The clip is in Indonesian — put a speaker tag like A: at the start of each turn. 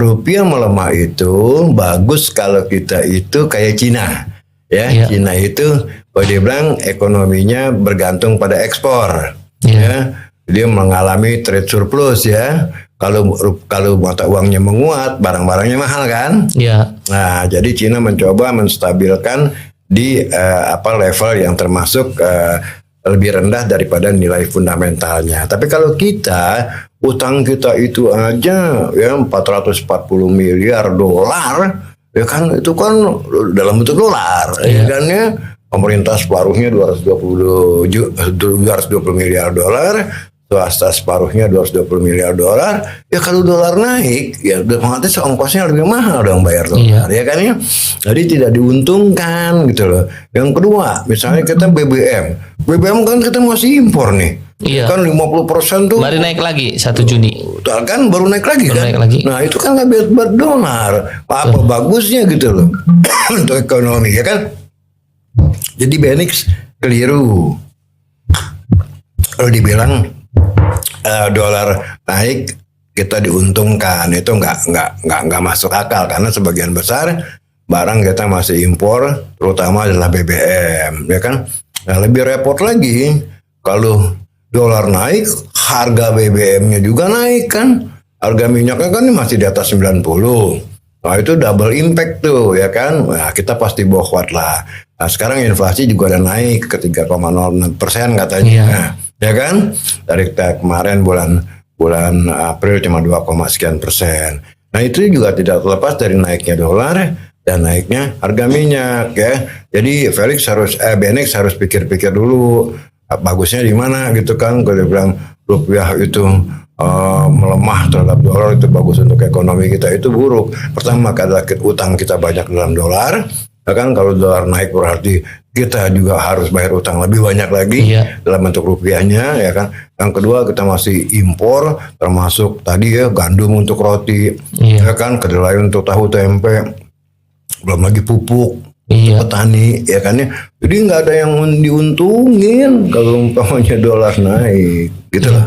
A: rupiah melemah itu bagus kalau kita itu kayak Cina. Ya,
B: Iya.
A: Cina itu kalau dia bilang ekonominya bergantung pada ekspor.
B: Iya.
A: Ya, dia mengalami trade surplus ya. Kalau mata uangnya menguat, barang-barangnya mahal kan?
B: Iya.
A: Nah, jadi Cina mencoba menstabilkan di level yang termasuk lebih rendah daripada nilai fundamentalnya. Tapi kalau kita, utang kita itu aja ya 440 miliar dolar, ya kan itu kan dalam bentuk dolar, ya kan ya. Pemerintah separuhnya 220 miliar dolar, swasta separuhnya 220 miliar dolar. Ya kalau dolar naik, ya otomatis ongkosnya lebih mahal dong bayar dolar, ya kan ya. Jadi tidak diuntungkan gitu loh. Yang kedua, misalnya kita BBM kan kita masih impor nih.
B: Iya.
A: Kan 50% tuh
B: Mari naik lagi 1 Juni.
A: kan baru naik lagi kan.
B: Naik lagi.
A: Nah, itu kan nggak buat dolar. Apa bagusnya gitu loh untuk ekonomi, ya kan? Jadi Benix keliru kalau dibilang dolar naik kita diuntungkan. Itu nggak masuk akal, karena sebagian besar barang kita masih impor, terutama adalah BBM, ya kan. Nah, lebih repot lagi kalau dolar naik, harga BBM-nya juga naik kan. Harga minyaknya kan masih di atas 90. Nah, itu double impact tuh, ya kan. Nah, kita pasti bohwat lah. Nah, sekarang inflasi juga udah naik ke 3,06% katanya.
B: Iya.
A: Nah, ya kan? Dari kemarin bulan April cuma 2, sekian persen. Nah, itu juga tidak terlepas dari naiknya dolar dan naiknya harga minyak, ya. Jadi Benix harus pikir-pikir dulu bagusnya di mana gitu kan. Kalau dia bilang rupiah itu melemah terhadap dolar, itu bagus untuk ekonomi kita, itu buruk. Pertama, karena utang kita banyak dalam dolar, ya kan. Kalau dolar naik berarti kita juga harus bayar utang lebih banyak lagi dalam bentuk rupiahnya, ya kan. Yang kedua, kita masih impor, termasuk tadi ya gandum untuk roti, ya kan, kedelai untuk tahu tempe, belum lagi pupuk petani, ya kan ya. Jadi nggak ada yang diuntungin kalau umpamanya dolar naik, gitu loh.